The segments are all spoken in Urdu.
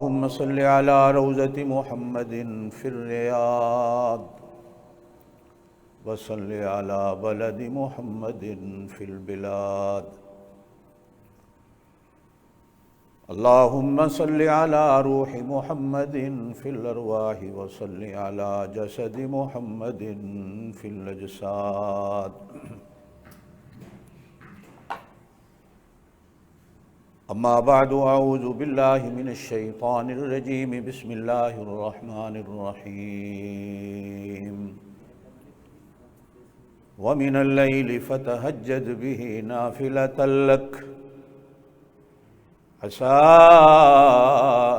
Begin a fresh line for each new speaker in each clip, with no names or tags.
اللهم صل على روضة محمد في الرياض وصل على بلد محمد في البلاد. اللهم صل على روح محمد في الأرواح وصل على جسد محمد في الأجساد. اما بعد، اعوذ باللہ من الشیطان الرجیم، بسم اللہ الرحمن الرحیم. ومن اللیل فتہجد بہ نافلۃ لک عسى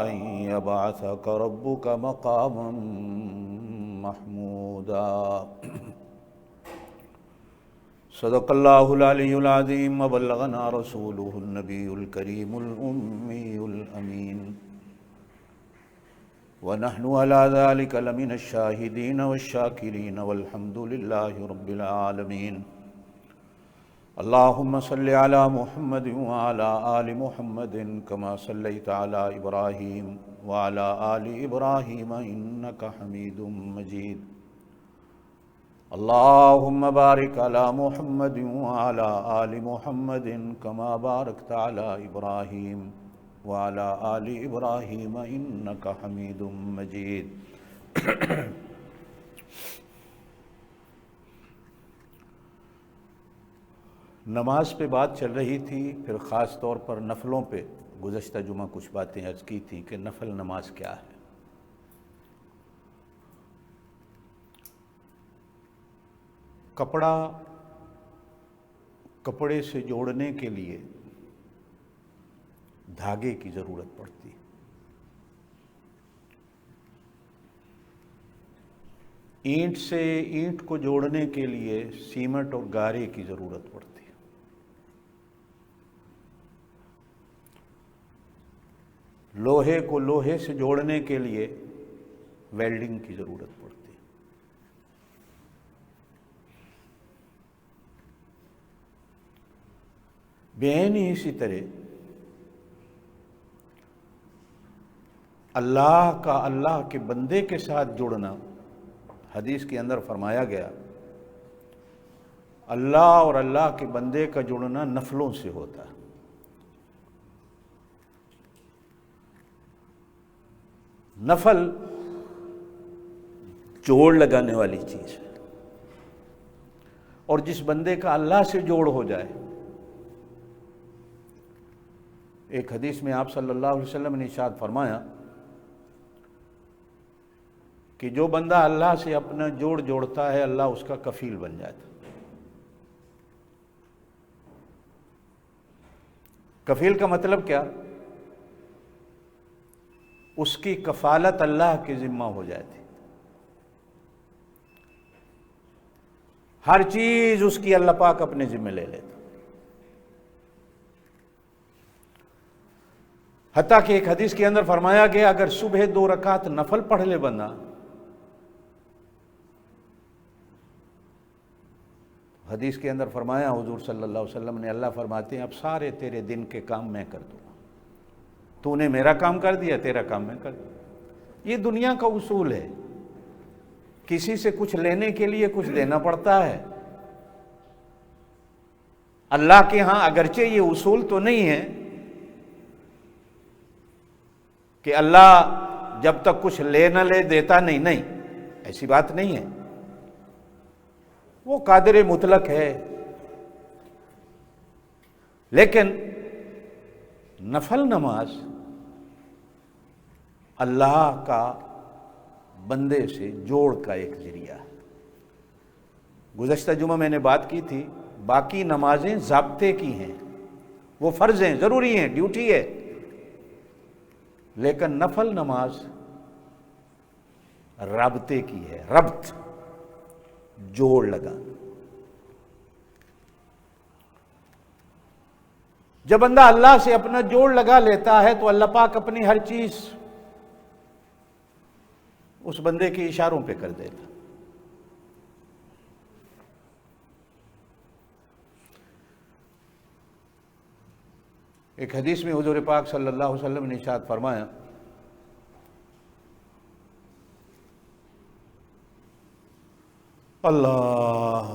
ان یبعثک ربک مقاما محمودا. صدق اللہ العلی العظیم وبلغنا رسولہ النبی الکریم الأمی الامین ونحن علی ذلک لمن الشاہدین والشاکرین والحمد للہ رب العالمین. اللہم صل علی محمد وعلی آل محمد کما صلیت علی ابراہیم وعلی آل ابراہیم انک حمید مجید. اللہم بارک علی محمد وعلی آل محمد کما بارکت علی ابراہیم وعلی آل ابراہیم انک حمید مجید. نماز پہ بات چل رہی تھی، پھر خاص طور پر نفلوں پہ گزشتہ جمعہ کچھ باتیں عرض کی تھی کہ نفل نماز کیا ہے. کپڑے سے جوڑنے کے لیے دھاگے کی ضرورت پڑتی ہے. اینٹ سے اینٹ کو جوڑنے کے لیے سیمنٹ اور گارے کی ضرورت پڑتی ہے. لوہے کو لوہے سے جوڑنے کے لیے ویلڈنگ کی ضرورت پڑتی ہے. بین ہی اسی طرح اللہ کے بندے کے ساتھ جڑنا، حدیث کے اندر فرمایا گیا اللہ اور اللہ کے بندے کا جڑنا نفلوں سے ہوتا ہے. نفل جوڑ لگانے والی چیز ہے، اور جس بندے کا اللہ سے جوڑ ہو جائے. ایک حدیث میں آپ صلی اللہ علیہ وسلم نے ارشاد فرمایا کہ جو بندہ اللہ سے اپنا جوڑ جوڑتا ہے اللہ اس کا کفیل بن جاتا. کفیل کا مطلب کیا؟ اس کی کفالت اللہ کے ذمہ ہو جاتی. ہر چیز اس کی اللہ پاک اپنے ذمہ لے لیتا. حتیٰ کہ ایک حدیث کے اندر فرمایا گیا اگر صبح 2 رکعت نفل پڑھ لے بندہ، حدیث کے اندر فرمایا حضور صلی اللہ علیہ وسلم نے، اللہ فرماتے ہیں اب سارے تیرے دن کے کام میں کر دوں گا. تو نے میرا کام کر دیا، تیرا کام میں کر دوں. یہ دنیا کا اصول ہے، کسی سے کچھ لینے کے لیے کچھ دینا پڑتا ہے. اللہ کے ہاں اگرچہ یہ اصول تو نہیں ہے کہ اللہ جب تک کچھ لے نہ لے دیتا نہیں، ایسی بات نہیں ہے. وہ قادر مطلق ہے، لیکن نفل نماز اللہ کا بندے سے جوڑ کا ایک ذریعہ ہے. گزشتہ جمعہ میں نے بات کی تھی باقی نمازیں ضابطے کی ہیں، وہ فرض ہیں، ضروری ہیں، ڈیوٹی ہے. لیکن نفل نماز رابطے کی ہے، ربط، جوڑ لگانا. جب بندہ اللہ سے اپنا جوڑ لگا لیتا ہے تو اللہ پاک اپنی ہر چیز اس بندے کے اشاروں پہ کر دیتا. ایک حدیث میں حضور پاک صلی اللہ علیہ وسلم نے ارشاد فرمایا اللہ.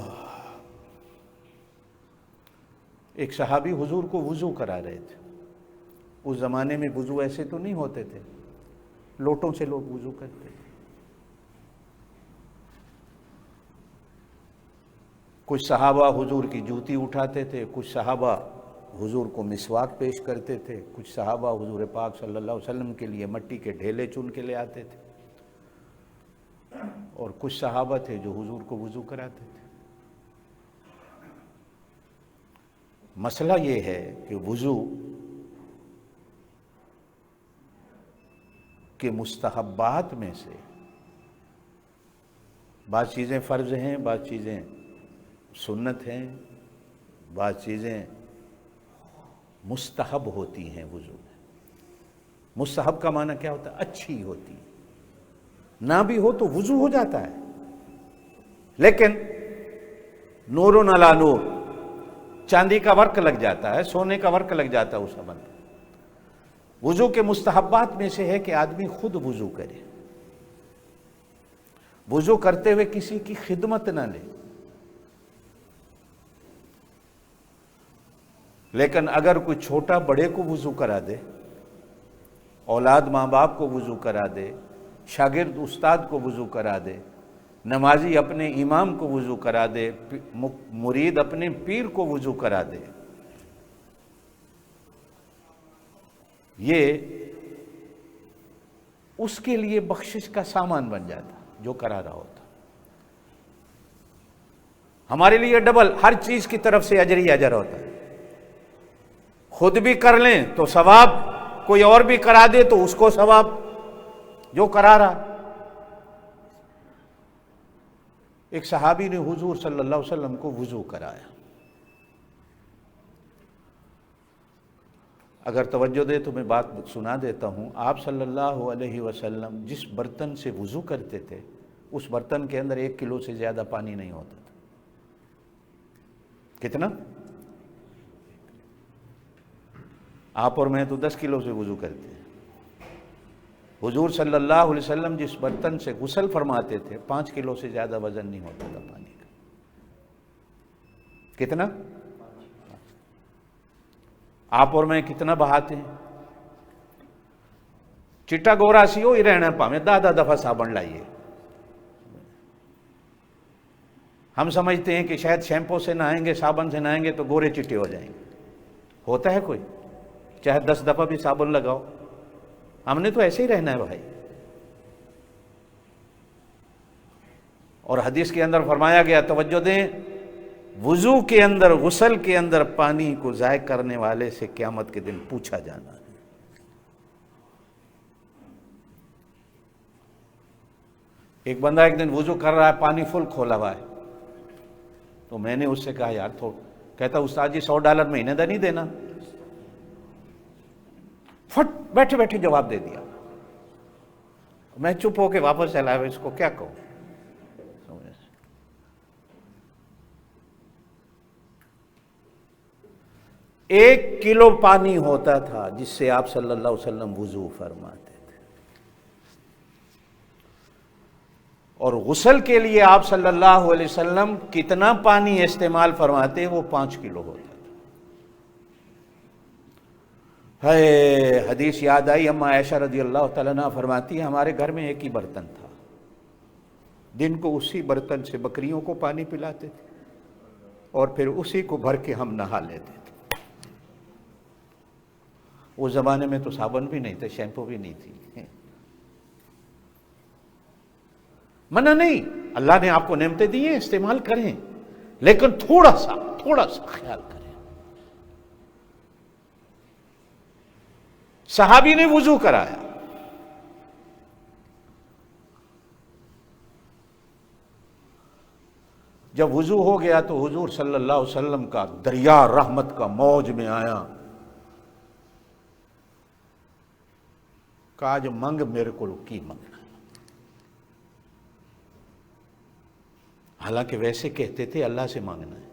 ایک صحابی حضور کو وضو کرا رہے تھے. اس زمانے میں وضو ایسے تو نہیں ہوتے تھے، لوٹوں سے لوگ وضو کرتے تھے. کچھ صحابہ حضور کی جوتی اٹھاتے تھے، کچھ صحابہ حضور کو مسواک پیش کرتے تھے، کچھ صحابہ حضور پاک صلی اللہ علیہ وسلم کے لیے مٹی کے ڈھیلے چن کے لے آتے تھے، اور کچھ صحابہ تھے جو حضور کو وضو کراتے تھے. مسئلہ یہ ہے کہ وضو کے مستحبات میں سے بعض چیزیں فرض ہیں، بعض چیزیں سنت ہیں، بعض چیزیں مستحب ہوتی ہیں. وضو میں مستحب کا معنی کیا ہوتا ہے؟ اچھی ہوتی ہے. نہ بھی ہو تو وضو ہو جاتا ہے، لیکن نور علی نور، چاندی کا ورق لگ جاتا ہے، سونے کا ورق لگ جاتا ہے اس عمل میں. وضو کے مستحبات میں سے ہے کہ آدمی خود وضو کرے، وضو کرتے ہوئے کسی کی خدمت نہ لے. لیکن اگر کوئی چھوٹا بڑے کو وضو کرا دے، اولاد ماں باپ کو وضو کرا دے، شاگرد استاد کو وضو کرا دے، نمازی اپنے امام کو وضو کرا دے، مرید اپنے پیر کو وضو کرا دے، یہ اس کے لیے بخشش کا سامان بن جاتا جو کرا رہا ہوتا. ہمارے لیے ڈبل، ہر چیز کی طرف سے اجر ہی اجر ہوتا ہے. خود بھی کر لیں تو ثواب، کوئی اور بھی کرا دے تو اس کو ثواب جو کرا رہا. ایک صحابی نے حضور صلی اللہ علیہ وسلم کو وضو کرایا. اگر توجہ دے تو میں بات سنا دیتا ہوں. آپ صلی اللہ علیہ وسلم جس برتن سے وضو کرتے تھے اس برتن کے اندر 1 کلو سے زیادہ پانی نہیں ہوتا تھا. کتنا؟ آپ اور میں تو 10 کلو سے وضو کرتے ہیں. حضور صلی اللہ علیہ وسلم جس برتن سے غسل فرماتے تھے 5 کلو سے زیادہ وزن نہیں ہوتا تھا پانی کا. کتنا؟ آپ اور میں کتنا بہاتے ہیں؟ چٹا گورا سی ہو ہی رہنا پاویں 10 دفعہ صابن لائیے. ہم سمجھتے ہیں کہ شاید شیمپو سے نہائیں گے، صابن سے نہائیں گے تو گورے چٹے ہو جائیں گے. ہوتا ہے کوئی؟ چاہے 10 دفعہ بھی صابن لگاؤ، ہم نے تو ایسے ہی رہنا ہے بھائی. اور حدیث کے اندر فرمایا گیا، توجہ دیں، وضو کے اندر، غسل کے اندر پانی کو ضائع کرنے والے سے قیامت کے دن پوچھا جانا ہے. ایک بندہ ایک دن وضو کر رہا ہے، پانی فل کھولا ہوا ہے، تو میں نے اس سے کہا یار کہتا استاد جی $100 مہینے دا نہیں دینا. فٹ بیٹھے بیٹھے جواب دے دیا. میں چپ ہو کے واپس چلا، اس کو کیا کہوں. 1 کلو پانی ہوتا تھا جس سے آپ صلی اللہ علیہ وسلم وضو فرماتے تھے، اور غسل کے لیے آپ صلی اللہ علیہ وسلم کتنا پانی استعمال فرماتے وہ 5 کلو ہوتا تھا. ہے حدیث یاد آئی، اما عائشہ رضی اللہ تعالیٰ عنہ فرماتی ہے ہمارے گھر میں ایک ہی برتن تھا، دن کو اسی برتن سے بکریوں کو پانی پلاتے تھے اور پھر اسی کو بھر کے ہم نہا لیتے تھے. اس زمانے میں تو صابن بھی نہیں تھے، شیمپو بھی نہیں تھی. منع نہیں، اللہ نے آپ کو نعمتیں دی ہیں، استعمال کریں، لیکن تھوڑا سا خیال کریں. صحابی نے وضو کرایا، جب وضو ہو گیا تو حضور صلی اللہ علیہ وسلم کا دریا رحمت کا موج میں آیا. کہا جو منگ میرے کو کی منگنا. حالانکہ ویسے کہتے تھے اللہ سے مانگنا ہے،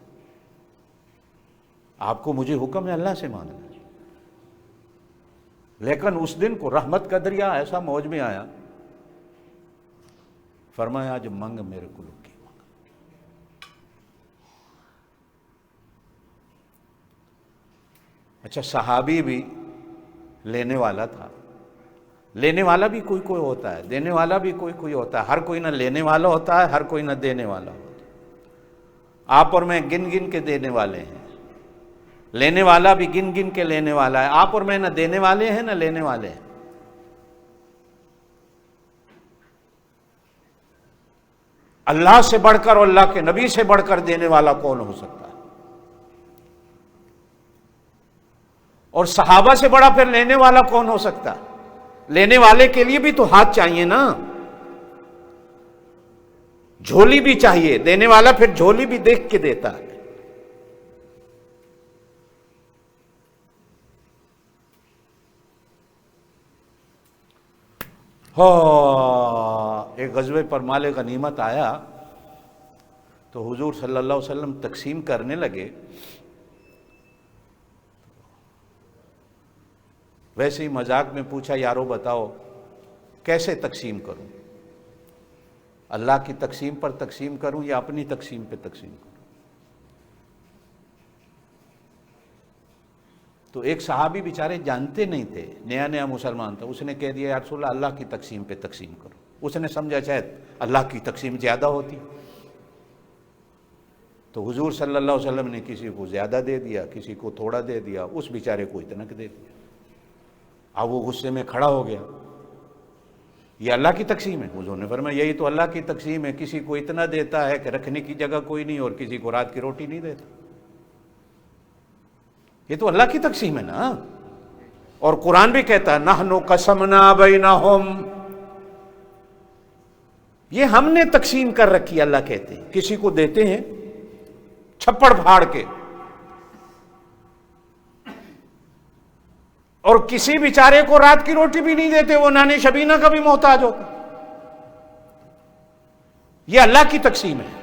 آپ کو مجھے حکم ہے اللہ سے مانگنا ہے. لیکن اس دن کو رحمت کا دریا ایسا موج میں آیا، فرمایا جو منگ میرے کو کی منگ. اچھا صحابی بھی لینے والا تھا، لینے والا بھی کوئی کوئی ہوتا ہے، دینے والا بھی کوئی کوئی ہوتا ہے، ہر کوئی نہ لینے والا ہوتا ہے، ہر کوئی نہ دینے والا ہوتا ہے۔ آپ اور میں گن گن کے دینے والے ہیں، لینے والا بھی گن گن کے لینے والا ہے، آپ اور میں نہ دینے والے ہیں نہ لینے والے ہیں۔ اللہ سے بڑھ کر اور اللہ کے نبی سے بڑھ کر دینے والا کون ہو سکتا ہے؟ اور صحابہ سے بڑا پھر لینے والا کون ہو سکتا ہے؟ لینے والے کے لیے بھی تو ہاتھ چاہیے نا، جھولی بھی چاہیے، دینے والا پھر جھولی بھی دیکھ کے دیتا ہے۔ ایک غزوے پر مال غنیمت آیا تو حضور صلی اللہ علیہ وسلم تقسیم کرنے لگے، ویسے ہی مذاق میں پوچھا یارو بتاؤ کیسے تقسیم کروں، اللہ کی تقسیم پر تقسیم کروں یا اپنی تقسیم پہ تقسیم کروں؟ تو ایک صحابی بیچارے جانتے نہیں تھے، نیا نیا مسلمان تھا، اس نے کہہ دیا یا رسول اللہ اللہ کی تقسیم پہ تقسیم کرو۔ اس نے سمجھا شاید اللہ کی تقسیم زیادہ ہوتی، تو حضور صلی اللہ علیہ وسلم نے کسی کو زیادہ دے دیا، کسی کو تھوڑا دے دیا، اس بیچارے کو اتنا دے دیا۔ اب وہ غصے میں کھڑا ہو گیا، یہ اللہ کی تقسیم ہے؟ حضور نے فرمایا یہی تو اللہ کی تقسیم ہے، کسی کو اتنا دیتا ہے کہ رکھنے کی جگہ کوئی نہیں اور کسی کو رات کی روٹی نہیں دیتا، یہ تو اللہ کی تقسیم ہے نا۔ اور قرآن بھی کہتا ہے نحن قسمنا بینہم، یہ ہم نے تقسیم کر رکھی، اللہ کہتے ہیں کسی کو دیتے ہیں چھپڑ پھاڑ کے، اور کسی بیچارے کو رات کی روٹی بھی نہیں دیتے، وہ نانے شبینہ کا بھی محتاج ہوتا، یہ اللہ کی تقسیم ہے۔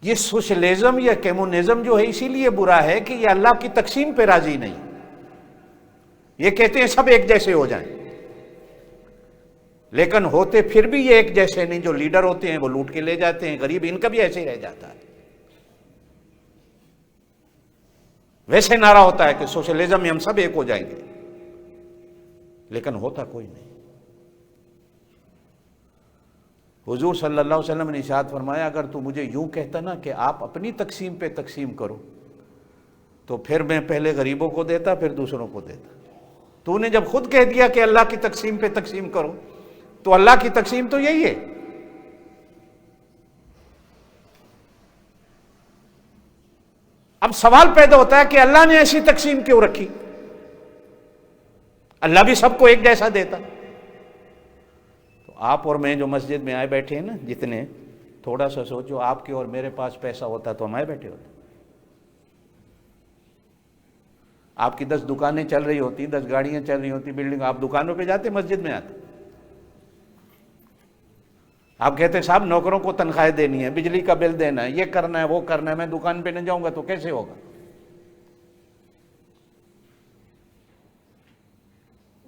یہ سوشلزم یا کمیونزم جو ہے اسی لیے برا ہے کہ یہ اللہ کی تقسیم پہ راضی نہیں، یہ کہتے ہیں سب ایک جیسے ہو جائیں، لیکن ہوتے پھر بھی یہ ایک جیسے نہیں، جو لیڈر ہوتے ہیں وہ لوٹ کے لے جاتے ہیں، غریب ان کا بھی ایسے ہی رہ جاتا ہے۔ ویسے نعرہ ہوتا ہے کہ سوشلزم میں ہم سب ایک ہو جائیں گے، لیکن ہوتا کوئی نہیں۔ حضور صلی اللہ علیہ وسلم نے ارشاد فرمایا اگر تو مجھے یوں کہتا نا کہ آپ اپنی تقسیم پہ تقسیم کرو تو پھر میں پہلے غریبوں کو دیتا پھر دوسروں کو دیتا، تو نے جب خود کہہ دیا کہ اللہ کی تقسیم پہ تقسیم کرو تو اللہ کی تقسیم تو یہی ہے۔ اب سوال پیدا ہوتا ہے کہ اللہ نے ایسی تقسیم کیوں رکھی؟ اللہ بھی سب کو ایک جیسا دیتا۔ تو آپ اور میں جو مسجد میں آئے بیٹھے ہیں نا جتنے، تھوڑا سا سوچو آپ کے اور میرے پاس پیسہ ہوتا تو ہم آئے بیٹھے ہوتے، آپ کی 10 دکانیں چل رہی ہوتی، 10 گاڑیاں چل رہی ہوتی، بلڈنگ، آپ دکانوں پہ جاتے مسجد میں آتے، آپ کہتے ہیں صاحب نوکروں کو تنخواہیں دینی ہے، بجلی کا بل دینا ہے، یہ کرنا ہے وہ کرنا ہے، میں دکان پہ نہ جاؤں گا تو کیسے ہوگا؟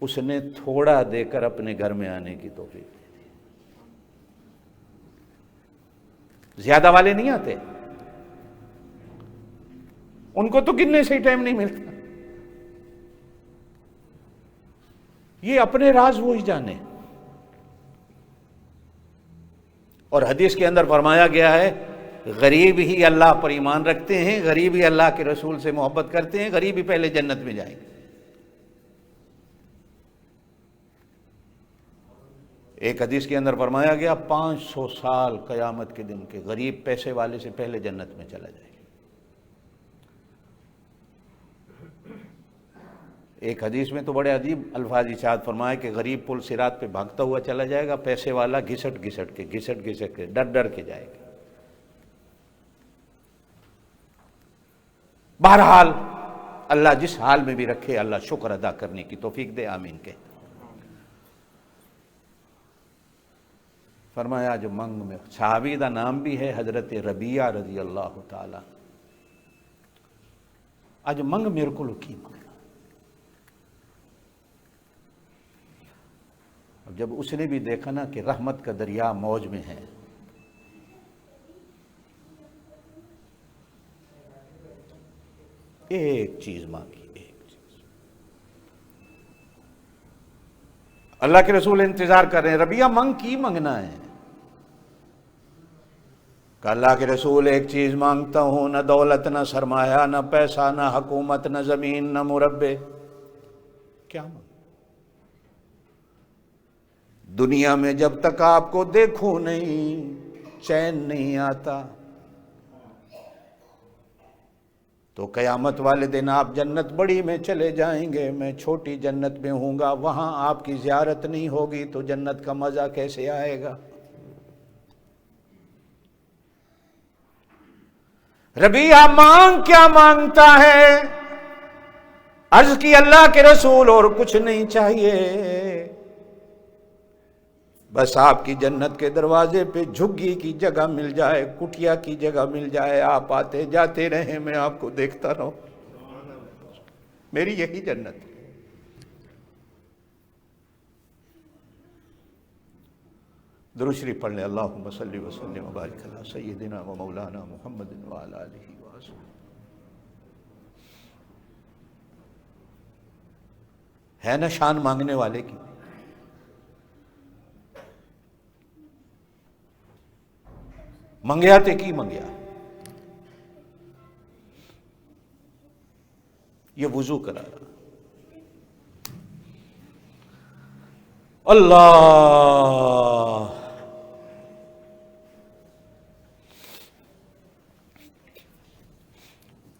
اس نے تھوڑا دے کر اپنے گھر میں آنے کی توفیق دی، زیادہ والے نہیں آتے، ان کو تو گننے سے ہی ٹائم نہیں ملتا، یہ اپنے راز وہی جانے۔ اور حدیث کے اندر فرمایا گیا ہے غریب ہی اللہ پر ایمان رکھتے ہیں، غریب ہی اللہ کے رسول سے محبت کرتے ہیں، غریب ہی پہلے جنت میں جائیں گے۔ ایک حدیث کے اندر فرمایا گیا 500 سال قیامت کے دن کے غریب پیسے والے سے پہلے جنت میں چلا جائے گا۔ ایک حدیث میں تو بڑے عجیب الفاظ ارشاد فرمایا کہ غریب پل صراط پہ بھاگتا ہوا چلا جائے گا، پیسے والا گھسٹ گھسٹ کے ڈر ڈر کے جائے گا۔ بہرحال اللہ جس حال میں بھی رکھے اللہ شکر ادا کرنے کی توفیق دے، آمین کہ۔ فرمایا جو منگ میں، صحابی دا نام بھی ہے حضرت ربیعہ رضی اللہ تعالی، اج منگ میرے کو لکی منگ۔ جب اس نے بھی دیکھا نا کہ رحمت کا دریا موج میں ہے، ایک چیز مانگی، ایک چیز۔ اللہ کے رسول انتظار کر رہے ہیں، ربیہ منگ کی منگنا ہے؟ کہ اللہ کے رسول ایک چیز مانگتا ہوں، نہ دولت، نہ سرمایہ، نہ پیسہ، نہ حکومت، نہ زمین، نہ مربع۔ کیا مانگ؟ دنیا میں جب تک آپ کو دیکھوں نہیں چین نہیں آتا، تو قیامت والے دن آپ جنت بڑی میں چلے جائیں گے، میں چھوٹی جنت میں ہوں گا، وہاں آپ کی زیارت نہیں ہوگی تو جنت کا مزہ کیسے آئے گا؟ ربیہ مانگ کیا مانگتا ہے؟ عرض کی اللہ کے رسول اور کچھ نہیں چاہیے، بس آپ کی جنت کے دروازے پہ جھگی کی جگہ مل جائے، کٹیا کی جگہ مل جائے، آپ آتے جاتے رہیں، میں آپ کو دیکھتا رہوں، میری یہی جنت ہے۔ درود شریف پڑھ لیں، اللہم صلی وسلم وبارک علی سیدنا و مولانا محمد وعلی آلہ وصحبہ۔ ہے نا شان مانگنے والے کی؟ منگیا تے کی منگیا؟ یہ وضو کرا رہا، اللہ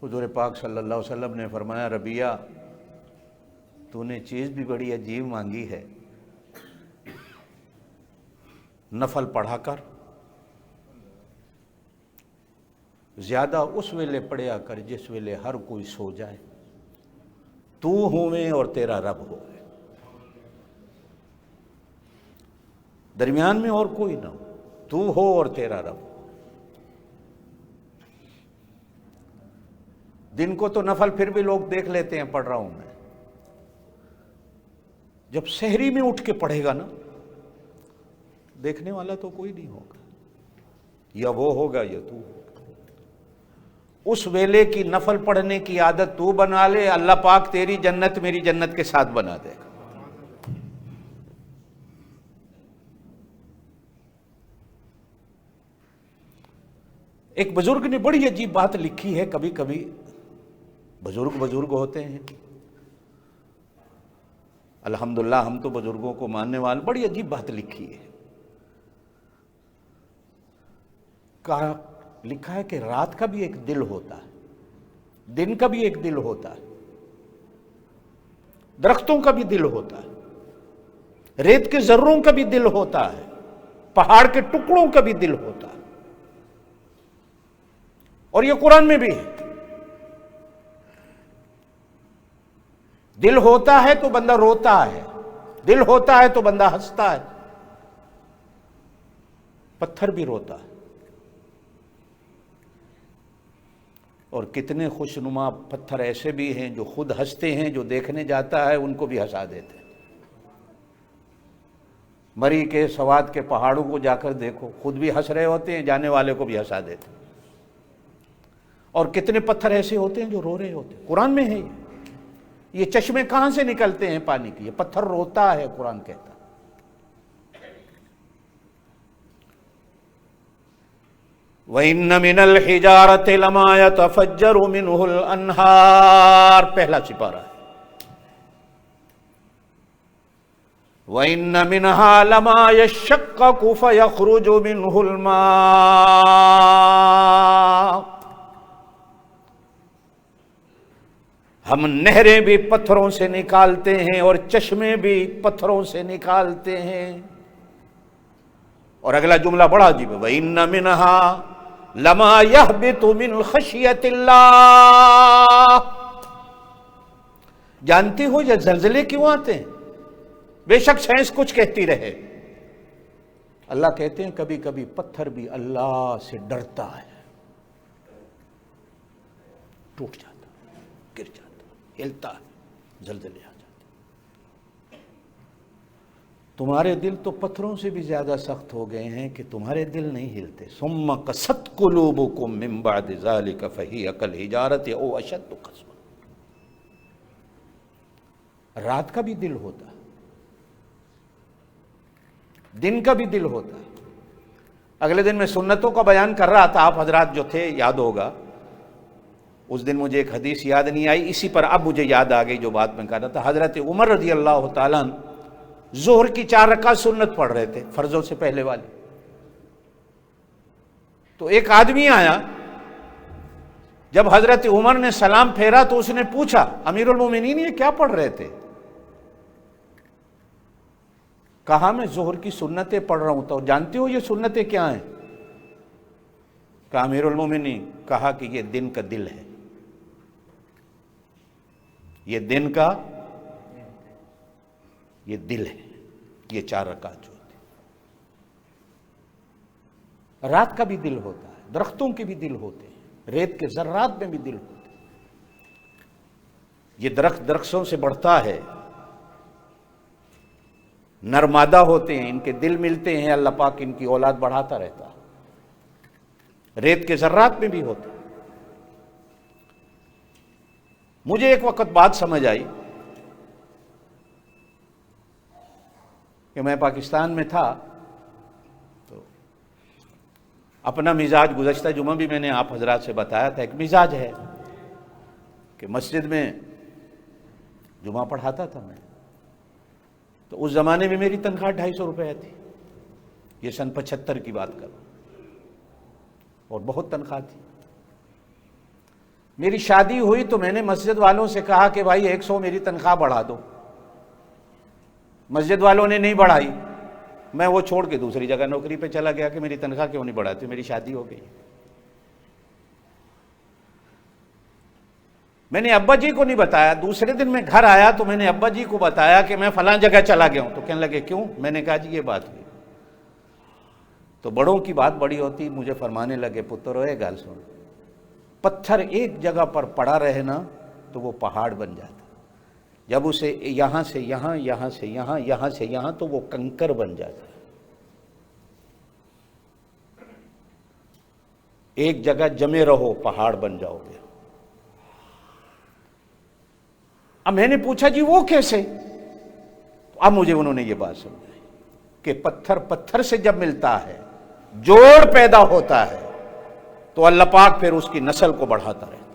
حضور پاک صلی اللہ علیہ وسلم نے فرمایا، ربیہ تو نے چیز بھی بڑی عجیب مانگی ہے، نفل پڑھا کر، زیادہ اس ویلے پڑھیا کر جس ویلے ہر کوئی سو جائے، تو ہوئے اور تیرا رب ہوئے، درمیان میں اور کوئی نہ ہو، تو ہو اور تیرا رب ہو۔ دن کو تو نفل پھر بھی لوگ دیکھ لیتے ہیں، پڑھ رہا ہوں میں، جب سحری میں اٹھ کے پڑھے گا نا، دیکھنے والا تو کوئی نہیں ہوگا، یا وہ ہوگا یا تو ہوگا۔ اس ویلے کی نفل پڑھنے کی عادت تو بنا لے، اللہ پاک تیری جنت میری جنت کے ساتھ بنا دے گا۔ ایک بزرگ نے بڑی عجیب بات لکھی ہے، کبھی کبھی بزرگ ہوتے ہیں، الحمدللہ ہم تو بزرگوں کو ماننے والے، بڑی عجیب بات لکھی ہے، لکھا ہے کہ رات کا بھی ایک دل ہوتا ہے، دن کا بھی ایک دل ہوتا ہے، درختوں کا بھی دل ہوتا ہے، ریت کے ذروں کا بھی دل ہوتا ہے، پہاڑ کے ٹکڑوں کا بھی دل ہوتا ہے، اور یہ قرآن میں بھی ہے۔ دل ہوتا ہے تو بندہ روتا ہے، دل ہوتا ہے تو بندہ ہنستا ہے، پتھر بھی روتا ہے، اور کتنے خوشنما پتھر ایسے بھی ہیں جو خود ہنستے ہیں، جو دیکھنے جاتا ہے ان کو بھی ہنسا دیتے ہیں۔ مری کے سوات کے پہاڑوں کو جا کر دیکھو، خود بھی ہنس رہے ہوتے ہیں، جانے والے کو بھی ہنسا دیتے ہیں، اور کتنے پتھر ایسے ہوتے ہیں جو رو رہے ہوتے ہیں۔ قرآن میں ہے یہ چشمے کہاں سے نکلتے ہیں پانی کی؟ یہ پتھر روتا ہے، قرآن کہتا ہے۔ وَإِنَّ مِنَ الْحِجَارَةِ لَمَا يَتَفَجَّرُ مِنْهُ الْأَنْهَارُ، پہلا سپارہ ہے۔ وَإِنَّ مِنْهَا لَمَا يَشَّقَّقُ فَيَخْرُجُ مِنْهُ الْمَاءُ، ہم نہریں بھی پتھروں سے نکالتے ہیں اور چشمے بھی پتھروں سے نکالتے ہیں۔ اور اگلا جملہ بڑا عجیب ہے، وَإِنَّ مِنْهَا لَمَا يَهْبِطُ مِنْ خَشْيَةِ اللَّهِ، جانتے ہو یہ زلزلے کیوں آتے ہیں؟ بے شک سائنس کچھ کہتی رہے، اللہ کہتے ہیں کبھی کبھی پتھر بھی اللہ سے ڈرتا ہے، ٹوٹ جاتا، گر جاتا، ہلتا ہے، زلزلے آ جاتے۔ تمہارے دل تو پتھروں سے بھی زیادہ سخت ہو گئے ہیں کہ تمہارے دل نہیں ہلتے۔ ثم قست قلوبکم من بعد ذلک فہی کالحجارۃ او اشد قسوۃ، رات کا بھی دل ہوتا، دن کا بھی دل ہوتا۔ اگلے دن میں سنتوں کا بیان کر رہا تھا، آپ حضرات جو تھے یاد ہوگا، اس دن مجھے ایک حدیث یاد نہیں آئی، اسی پر اب مجھے یاد آ گئی جو بات میں کر رہا تھا۔ حضرت عمر رضی اللہ تعالیٰ عنہ ظہر کی 4 رکعت سنت پڑھ رہے تھے، فرضوں سے پہلے والی۔ تو ایک آدمی آیا، جب حضرت عمر نے سلام پھیرا تو اس نے پوچھا، امیر المومنین یہ کیا پڑھ رہے تھے؟ کہا میں ظہر کی سنتیں پڑھ رہا ہوں۔ تو جانتے ہو یہ سنتیں کیا ہیں؟ کہا امیر المومنین، کہا کہ یہ دن کا دل ہے، یہ دن کا یہ دل ہے، یہ 4 رکعت جو ہوتی۔ رات کا بھی دل ہوتا ہے، درختوں کے بھی دل ہوتے ہیں، ریت کے ذرات میں بھی دل ہوتے ہیں۔ یہ درخت درختوں سے بڑھتا ہے، نرمادہ ہوتے ہیں، ان کے دل ملتے ہیں، اللہ پاک ان کی اولاد بڑھاتا رہتا ہے۔ ریت کے ذرات میں بھی ہوتے ہیں۔ مجھے ایک وقت بات سمجھ آئی کہ میں پاکستان میں تھا، تو اپنا مزاج گزشتہ جمعہ بھی میں نے آپ حضرات سے بتایا تھا، ایک مزاج ہے کہ مسجد میں جمعہ پڑھاتا تھا میں، تو اس زمانے میں میری تنخواہ 250 روپے تھی، یہ سن 75 کی بات کروں، اور بہت تنخواہ تھی۔ میری شادی ہوئی تو میں نے مسجد والوں سے کہا کہ بھائی 100 میری تنخواہ بڑھا دو۔ مسجد والوں نے نہیں بڑھائی، میں وہ چھوڑ کے دوسری جگہ نوکری پہ چلا گیا کہ میری تنخواہ کیوں نہیں بڑھاتی، میری شادی ہو گئی۔ میں نے ابا جی کو نہیں بتایا، دوسرے دن میں گھر آیا تو میں نے ابا جی کو بتایا کہ میں فلاں جگہ چلا گیا ہوں، تو کہنے لگے کیوں؟ میں نے کہا جی یہ بات ہوئی۔ تو بڑوں کی بات بڑی ہوتی، مجھے فرمانے لگے پتر اے گل سن، پتھر ایک جگہ پر پڑا رہے نا تو وہ پہاڑ بن جاتا، جب اسے یہاں سے یہاں، یہاں سے یہاں، یہاں سے یہاں، تو وہ کنکر بن جاتا ہے۔ ایک جگہ جمے رہو پہاڑ بن جاؤ گے۔ اب میں نے پوچھا جی وہ کیسے؟ اب مجھے انہوں نے یہ بات سمجھائی کہ پتھر پتھر سے جب ملتا ہے، جوڑ پیدا ہوتا ہے، تو اللہ پاک پھر اس کی نسل کو بڑھاتا رہتا،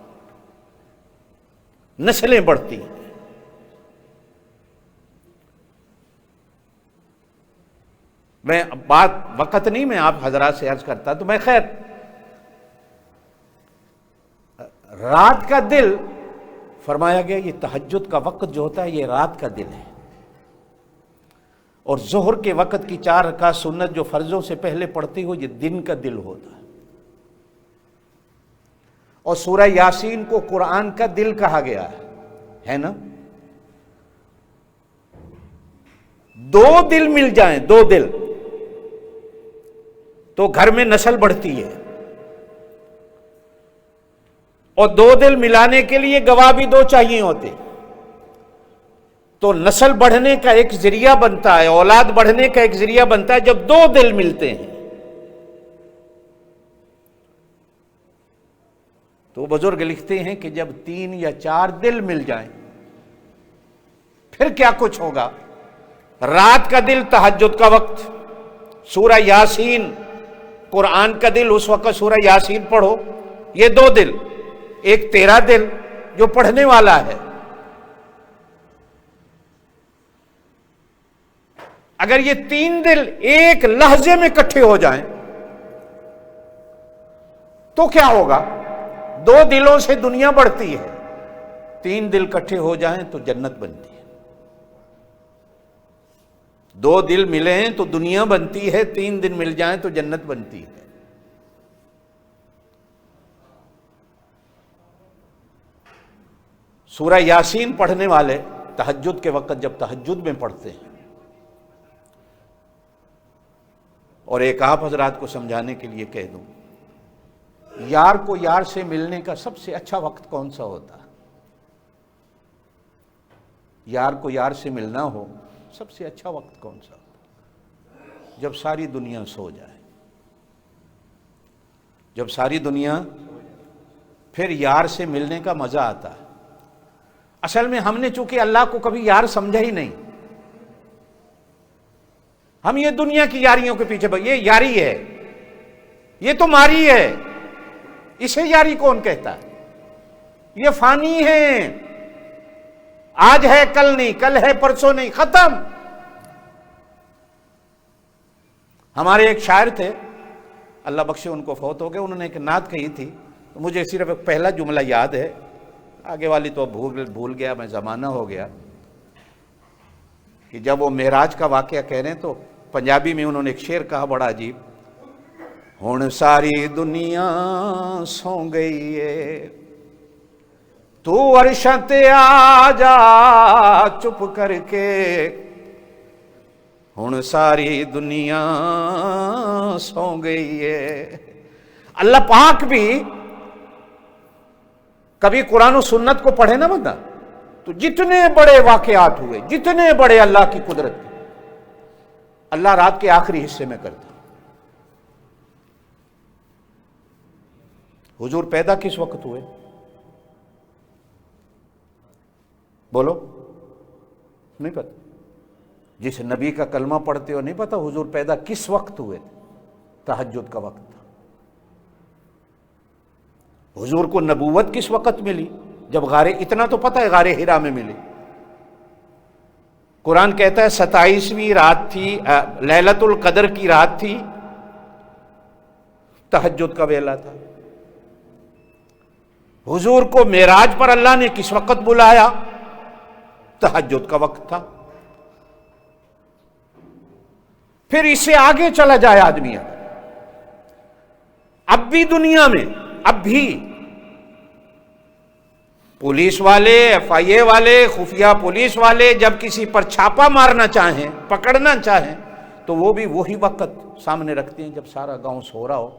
نسلیں بڑھتی ہیں۔ میں بات وقت نہیں میں آپ حضرات سے عرض کرتا، تو میں خیر رات کا دل فرمایا گیا، یہ تہجد کا وقت جو ہوتا ہے یہ رات کا دل ہے، اور ظہر کے وقت کی 4 رکعت سنت جو فرضوں سے پہلے پڑھتی ہو، یہ دن کا دل ہوتا ہے۔ اور سورہ یاسین کو قرآن کا دل کہا گیا ہے نا؟ 2 دل مل جائیں، 2 دل، تو گھر میں نسل بڑھتی ہے، اور 2 دل ملانے کے لیے گواہ بھی 2 چاہیے ہوتے، تو نسل بڑھنے کا ایک ذریعہ بنتا ہے، اولاد بڑھنے کا ایک ذریعہ بنتا ہے جب 2 دل ملتے ہیں۔ تو بزرگ لکھتے ہیں کہ جب 3 یا 4 دل مل جائیں پھر کیا کچھ ہوگا۔ رات کا دل تہجد کا وقت، سورہ یاسین قرآن کا دل، اس وقت سورہ یاسین پڑھو، یہ 2 دل، ایک تیرا دل جو پڑھنے والا ہے۔ اگر یہ 3 دل ایک لحظے میں اکٹھے ہو جائیں تو کیا ہوگا؟ 2 دلوں سے دنیا بڑھتی ہے، 3 دل اکٹھے ہو جائیں تو جنت بنتی ہے۔ 2 دل ملے ہیں تو دنیا بنتی ہے، 3 دن مل جائیں تو جنت بنتی ہے۔ سورہ یاسین پڑھنے والے تہجد کے وقت جب تہجد میں پڑھتے ہیں، اور ایک آپ حضرات کو سمجھانے کے لیے کہہ دوں، یار کو یار سے ملنے کا سب سے اچھا وقت کون سا ہوتا ہے؟ یار کو یار سے ملنا ہو، سب سے اچھا وقت کون سا ہوتا؟ جب ساری دنیا سو جائے، جب ساری دنیا، پھر یار سے ملنے کا مزہ آتا ہے۔ اصل میں ہم نے چونکہ اللہ کو کبھی یار سمجھا ہی نہیں، ہم یہ دنیا کی یاریوں کے پیچھے یہ یاری ہے، یہ تو ماری ہے، اسے یاری کون کہتا ہے؟ یہ فانی ہے، آج ہے کل نہیں، کل ہے پرسوں نہیں، ختم۔ ہمارے ایک شاعر تھے، اللہ بخشے ان کو، فوت ہو گئے، انہوں نے ایک نعت کہی تھی، تو مجھے صرف ایک پہلا جملہ یاد ہے، آگے والی تو بھول گیا میں، زمانہ ہو گیا، کہ جب وہ معراج کا واقعہ کہہ رہے ہیں تو پنجابی میں انہوں نے ایک شعر کہا بڑا عجیب، ہن ساری دنیا سو گئی ہے، تو عرشاں تے آ جا چپ کر کے، ہن ساری دنیا سو گئی ہے۔ اللہ پاک بھی کبھی قرآن و سنت کو پڑھے نا بندہ، تو جتنے بڑے واقعات ہوئے، جتنے بڑے اللہ کی قدرت، اللہ رات کے آخری حصے میں کرتا۔ حضور پیدا کس وقت ہوئے؟ بولو، نہیں پتہ؟ جس نبی کا کلمہ پڑھتے ہو نہیں پتہ حضور پیدا کس وقت ہوئے؟ تہجد کا وقت تھا۔ حضور کو نبوت کس وقت ملی؟ جب اتنا تو پتہ ہے غار حرا میں ملی۔ قرآن کہتا ہے 27ویں رات تھی، لیلۃ القدر کی رات تھی، تہجد کا ویلا تھا۔ حضور کو معراج پر اللہ نے کس وقت بلایا؟ تہجد کا وقت تھا۔ پھر اس سے آگے چلا جائے آدمی، اب بھی دنیا میں، اب بھی پولیس والے، ایف آئی اے والے، خفیہ پولیس والے جب کسی پر چھاپا مارنا چاہیں، پکڑنا چاہیں، تو وہ بھی وہی وقت سامنے رکھتے ہیں جب سارا گاؤں سو رہا ہو۔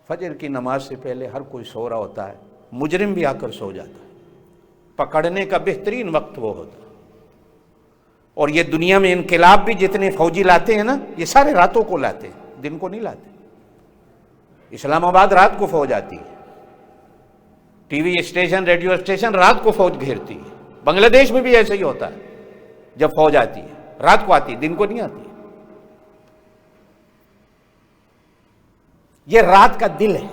فجر کی نماز سے پہلے ہر کوئی سو رہا ہوتا ہے، مجرم بھی آ کر سو جاتا ہے، پکڑنے کا بہترین وقت وہ ہوتا ہے۔ اور یہ دنیا میں انقلاب بھی جتنے فوجی لاتے ہیں نا، یہ سارے راتوں کو لاتے ہیں، دن کو نہیں لاتے۔ اسلام آباد رات کو فوج آتی ہے، T V station, radio station رات کو فوج گھیرتی ہے، بنگلہ دیش میں بھی ایسے ہی ہوتا ہے، جب فوج آتی ہے رات کو آتی ہے، دن کو نہیں آتی۔ یہ رات کا دل ہے۔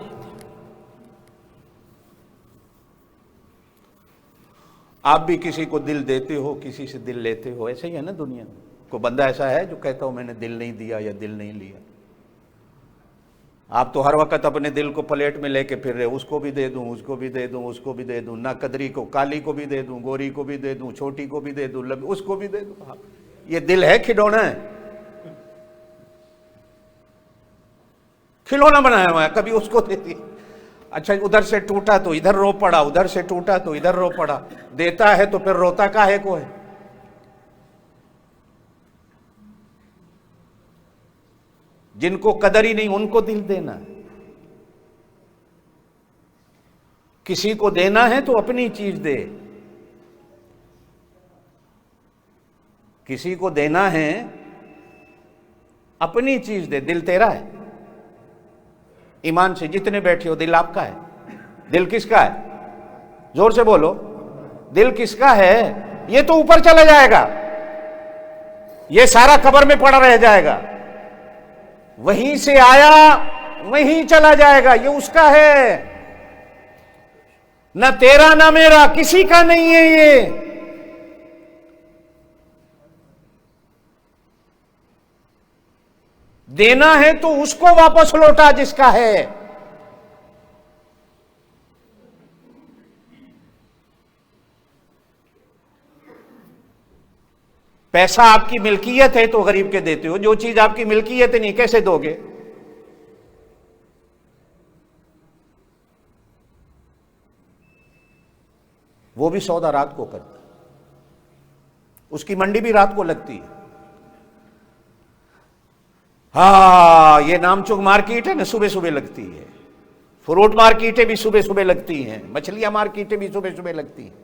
آپ بھی کسی کو دل دیتے ہو، کسی سے دل لیتے ہو، ایسے ہی ہے نا دنیا میں۔ کوئی بندہ ایسا ہے جو کہتا ہو میں نے دل نہیں دیا یا دل نہیں لیا؟ آپ تو ہر وقت اپنے دل کو پلیٹ میں لے کے پھر رہے، اس کو بھی دے دوں، اس کو بھی دے دوں، اس کو بھی دے دوں، نہ قدری کو، کالی کو بھی دے دوں، گوری کو بھی دے دوں، چھوٹی کو بھی دے دوں، اس کو بھی دے دوں۔ یہ دل ہے کھلونا ہے، کھلونا بنایا ہوا ہے، کبھی اس کو دے دیا، اچھا ادھر سے ٹوٹا تو ادھر رو پڑا، ادھر سے ٹوٹا تو ادھر رو پڑا، دیتا ہے تو پھر روتا کاہے کو ہے؟ جن کو قدر ہی نہیں ان کو دل دینا ہے۔ کسی کو دینا ہے تو اپنی چیز دے، کسی کو دینا ہے اپنی چیز دے۔ دل تیرا ہے، ایمان سے جتنے بیٹھے ہو دل آپ کا ہے۔ دل کس کا ہے؟ زور سے بولو، دل کس کا ہے؟ یہ تو اوپر چلا جائے گا، یہ سارا قبر میں پڑا رہ جائے گا، وہیں سے آیا وہیں چلا جائے گا، یہ اس کا ہے، نہ تیرا نہ میرا، کسی کا نہیں ہے یہ۔ دینا ہے تو اس کو واپس لوٹا جس کا ہے۔ پیسہ آپ کی ملکیت ہے تو غریب کے دیتے ہو، جو چیز آپ کی ملکیت نہیں کیسے دو گے؟ وہ بھی سودا رات کو کرتا ہے، اس کی منڈی بھی رات کو لگتی ہے۔ ہاں یہ نامچوک مارکیٹ ہے نا، صبح صبح لگتی ہے، فروٹ مارکیٹیں بھی صبح صبح لگتی ہیں، مچھلیاں مارکیٹیں بھی صبح صبح لگتی ہیں،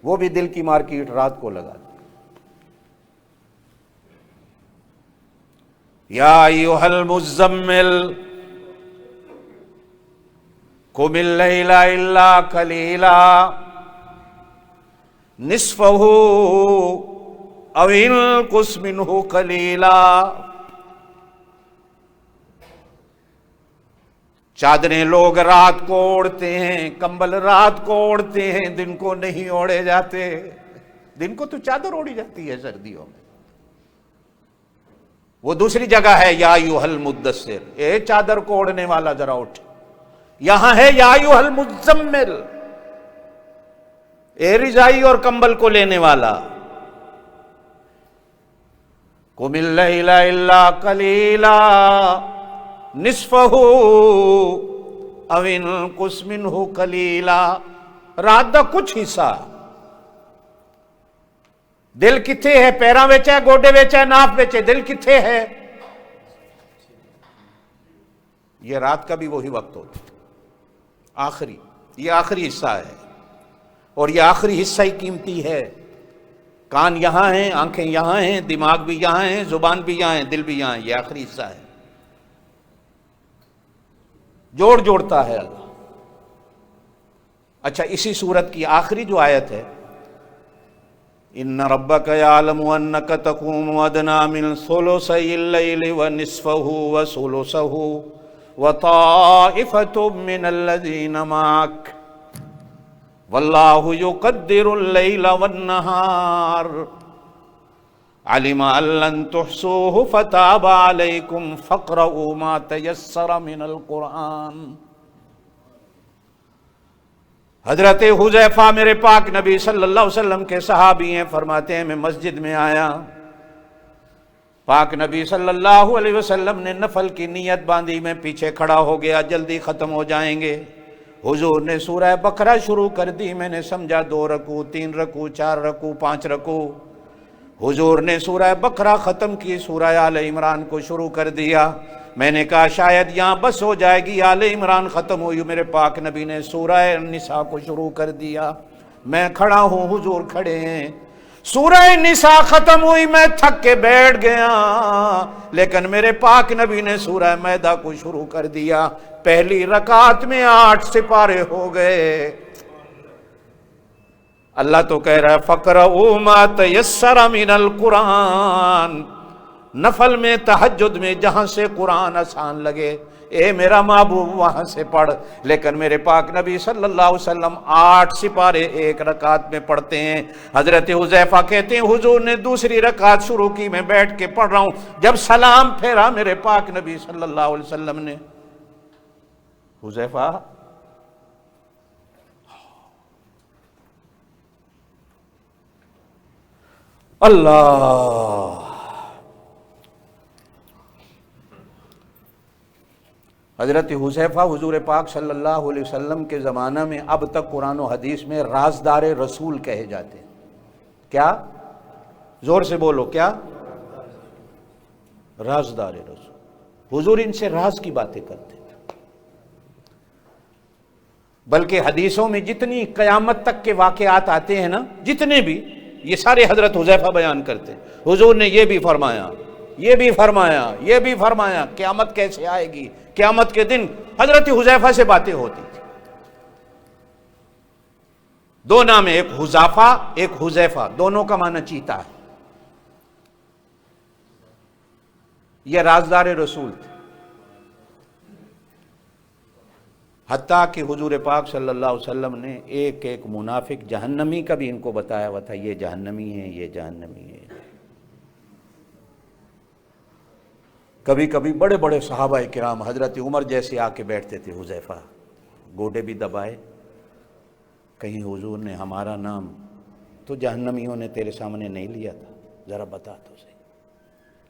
وہ بھی دل کی مارکیٹ رات کو لگاتی۔ یا ایھا المزمل قم اللیل الا قلیلا نصفہ او انقص منہ قلیلا. چادریں لوگ رات کو اوڑھتے ہیں، کمبل رات کو اوڑھتے ہیں، دن کو نہیں اوڑھے جاتے. دن کو تو چادر اوڑھی جاتی ہے سردیوں میں. وہ دوسری جگہ ہے یا ایھا المدثر، اے چادر کو اوڑھنے والا ذرا اٹھ. یہاں ہے یا ایھا المزمل، اے رضائی اور کمبل کو لینے والا. قم اللیل الا قلیلا نصفہ او انقص منہ قلیلا. رات دا کچھ حصہ. دل کتھے ہے؟ پیراں وچ ہے، گوڈے وچ ہے، ناف وچ ہے. دل کتھے ہے؟ یہ رات کا بھی وہی وقت ہوتا ہے آخری. یہ آخری حصہ ہے اور یہ آخری حصہ ہی قیمتی ہے. کان یہاں ہیں، آنکھیں یہاں ہیں، دماغ بھی یہاں ہیں، زبان بھی یہاں ہے، دل بھی یہاں ہے. یہ آخری حصہ ہے. جوڑتا ہے اللہ. اچھا، اسی سورت کی آخری جو آیت ہے، ان ربک یعلم انک تقوم ادنی من ثلثی اللیل ونصفہ وثلثہ وطائفۃ من الذین معک واللہ یقدر اللیل والنہار علم ان لن تحصوہ فتاب علیکم فاقرؤوا ما تیسر من القرآن. حضرت حذیفہ میرے پاک نبی صلی اللہ علیہ وسلم کے صحابی ہیں، فرماتے ہیں میں مسجد میں آیا، پاک نبی صلی اللہ علیہ وسلم نے نفل کی نیت باندھی، میں پیچھے کھڑا ہو گیا، جلدی ختم ہو جائیں گے. حضور نے سورہ بقرہ شروع کر دی. میں نے سمجھا 2 رکوع، 3 رکوع، 4 رکوع، 5 رکوع. حضور نے سورہ بقرہ ختم کی، سورہ آل عمران کو شروع کر دیا. میں نے کہا شاید یہاں بس ہو جائے گی، آل عمران ختم ہوئی. میرے پاک نبی نے سورہ نساء کو شروع کر دیا. میں کھڑا ہوں، حضور کھڑے ہیں. سورہ نساء ختم ہوئی، میں تھک کے بیٹھ گیا، لیکن میرے پاک نبی نے سورہ مائدہ کو شروع کر دیا. پہلی رکعت میں 8 سپارے ہو گئے. اللہ تو کہہ رہا ہے فَقْرَؤُوا مَا تَيَسَّرَ مِنَ الْقُرْآنِ. نفل میں، تہجد میں جہاں سے قرآن آسان لگے، اے میرا محبوب وہاں سے پڑھ. لیکن میرے پاک نبی صلی اللہ علیہ وسلم 8 سپارے ایک رکعت میں پڑھتے ہیں. حضرت حذیفہ کہتے ہیں حضور نے دوسری رکعت شروع کی، میں بیٹھ کے پڑھ رہا ہوں. جب سلام پھیرا میرے پاک نبی صلی اللہ علیہ وسلم نے، حذیفہ اللہ، حضرت حذیفہ حضور پاک صلی اللہ علیہ وسلم کے زمانہ میں اب تک قرآن و حدیث میں رازدار رسول کہے جاتے ہیں. کیا؟ زور سے بولو، کیا؟ رازدار رسول. حضور ان سے راز کی باتیں کرتے تھے. بلکہ حدیثوں میں جتنی قیامت تک کے واقعات آتے ہیں نا، جتنے بھی، یہ سارے حضرت حذیفہ بیان کرتے ہیں. حضور نے یہ بھی فرمایا، یہ بھی فرمایا، یہ بھی فرمایا، قیامت کیسے آئے گی، قیامت کے دن. حضرت حذیفہ سے باتیں ہوتی تھی. 2 نام ہیں، ایک حذافہ، ایک حذیفہ، دونوں کا معنی چیتا ہے. یہ رازدار رسول تھے. حتیٰ کہ حضور پاک صلی اللہ علیہ وسلم نے ایک ایک منافق جہنمی کا بھی ان کو بتایا ہوا تھا، یہ جہنمی ہے، یہ جہنمی ہے. کبھی کبھی بڑے بڑے صحابہ کرام حضرت عمر جیسے آ کے بیٹھتے تھے. حذیفہ گوڈے بھی دبائے. کہیں حضور نے ہمارا نام تو جہنمیوں نے تیرے سامنے نہیں لیا تھا، ذرا بتا تو صحیح،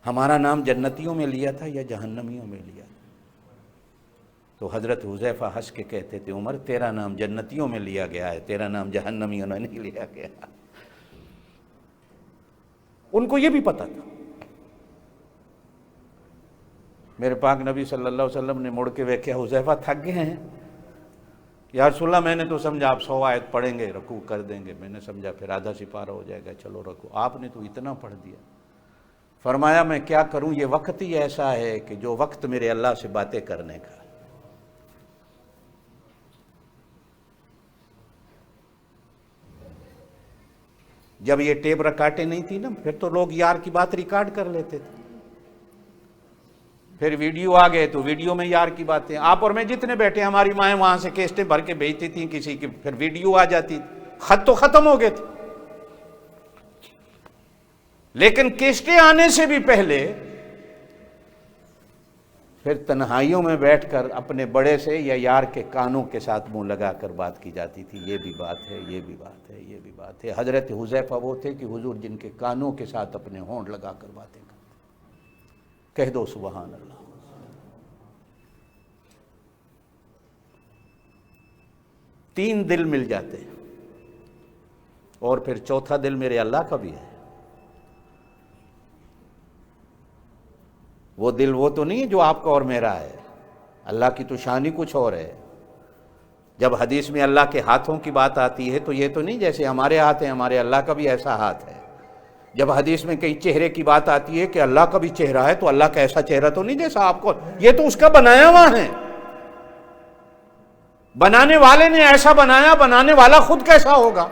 ہمارا نام جنتیوں میں لیا تھا یا جہنمیوں میں لیا تھا؟ تو حضرت حذیفہ ہنس کے کہتے تھے عمر تیرا نام جنتیوں میں لیا گیا ہے، تیرا نام جہنمیوں نے نہیں لیا گیا. ان کو یہ بھی پتا تھا. میرے پاک نبی صلی اللہ علیہ وسلم نے مڑ کے دیکھا حذیفہ تھک گئے ہیں. یا رسول اللہ میں نے تو سمجھا آپ 100 آیت پڑھیں گے، رکوع کر دیں گے. میں نے سمجھا پھر آدھا سپارہ ہو جائے گا، چلو رکو. آپ نے تو اتنا پڑھ دیا. فرمایا میں کیا کروں، یہ وقت ہی ایسا ہے کہ جو وقت میرے اللہ سے باتیں کرنے کا. جب یہ ٹیپ ریکارڈیں نہیں تھی نا، پھر تو لوگ یار کی بات ریکارڈ کر لیتے تھے، پھر ویڈیو آ گئے تو ویڈیو میں یار کی باتیں، آپ اور میں جتنے بیٹھے، ہماری مائیں وہاں سے کیسٹیں بھر کے بھیجتی تھیں کسی کی، پھر ویڈیو آ جاتی تھی، خط تو ختم ہو گئے تھے۔ لیکن کیسٹیں آنے سے بھی پہلے پھر تنہائیوں میں بیٹھ کر اپنے بڑے سے یا یار کے کانوں کے ساتھ منہ لگا کر بات کی جاتی تھی، یہ بھی بات ہے، یہ بھی بات ہے، یہ بھی بات ہے۔ حضرت حذیفہ وہ تھے کہ حضور جن کے کانوں کے ساتھ اپنے ہونٹ لگا کر باتیں کرتے، کہہ دو سبحان اللہ۔ تین دل مل جاتے ہیں، اور پھر چوتھا دل میرے اللہ کا بھی ہے۔ وہ دل وہ تو نہیں جو آپ کا اور میرا ہے، اللہ کی تو شان ہی کچھ اور ہے۔ جب حدیث میں اللہ کے ہاتھوں کی بات آتی ہے تو یہ تو نہیں جیسے ہمارے ہاتھ ہیں، ہمارے اللہ کا بھی ایسا ہاتھ ہے۔ جب حدیث میں کئی چہرے کی بات آتی ہے کہ اللہ کا بھی چہرہ ہے، تو اللہ کا ایسا چہرہ تو نہیں جیسا آپ کو، یہ تو اس کا بنایا ہوا ہے۔ بنانے والے نے ایسا بنایا، بنانے والا خود کیسا ہوگا؟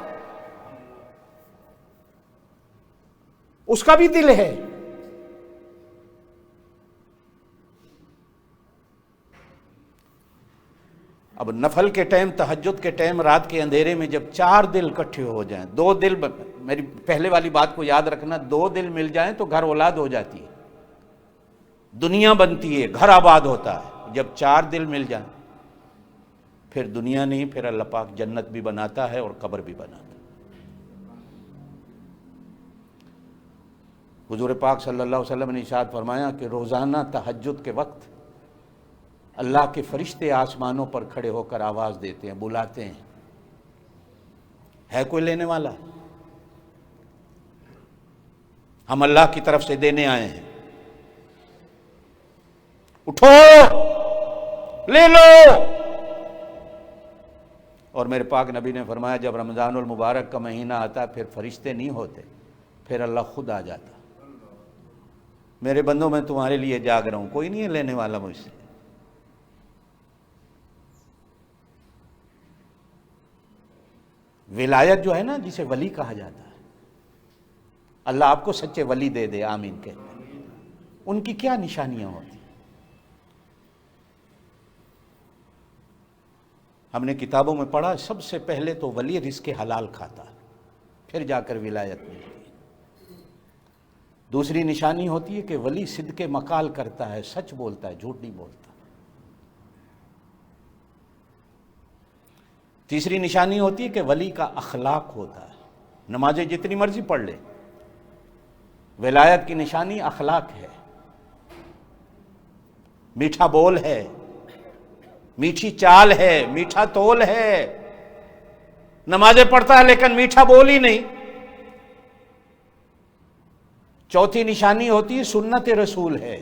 اس کا بھی دل ہے۔ اب نفل کے ٹائم، تہجد کے ٹائم، رات کے اندھیرے میں جب چار دل اکٹھے ہو جائیں، دو دل، میری پہلے والی بات کو یاد رکھنا، دو دل مل جائیں تو گھر اولاد ہو جاتی ہے، دنیا بنتی ہے، گھر آباد ہوتا ہے۔ جب چار دل مل جائیں پھر دنیا نہیں، پھر اللہ پاک جنت بھی بناتا ہے اور قبر بھی بناتا ہے۔ حضور پاک صلی اللہ علیہ وسلم نے ارشاد فرمایا کہ روزانہ تہجد کے وقت اللہ کے فرشتے آسمانوں پر کھڑے ہو کر آواز دیتے ہیں، بلاتے ہیں، ہے کوئی لینے والا؟ ہم اللہ کی طرف سے دینے آئے ہیں، اٹھو لے لو۔ اور میرے پاک نبی نے فرمایا جب رمضان المبارک کا مہینہ آتا پھر فرشتے نہیں ہوتے، پھر اللہ خود آ جاتا، میرے بندوں میں تمہارے لیے جاگ رہا ہوں، کوئی نہیں ہے لینے والا مجھ سے۔ ولایت جو ہے نا، جسے ولی کہا جاتا ہے، اللہ آپ کو سچے ولی دے دے، آمین کہتے ہیں۔ ان کی کیا نشانیاں ہوتی ہیں؟ ہم نے کتابوں میں پڑھا، سب سے پہلے تو ولی رزق حلال کھاتا ہے، پھر جا کر ولایت ملتی ہے۔ دوسری نشانی ہوتی ہے کہ ولی صدق مقال کرتا ہے، سچ بولتا ہے، جھوٹ نہیں بولتا۔ تیسری نشانی ہوتی ہے کہ ولی کا اخلاق ہوتا ہے، نمازیں جتنی مرضی پڑھ لے، ولایت کی نشانی اخلاق ہے، میٹھا بول ہے، میٹھی چال ہے، میٹھا تول ہے، نمازیں پڑھتا ہے لیکن میٹھا بول ہی نہیں۔ چوتھی نشانی ہوتی ہے سنت رسول ہے،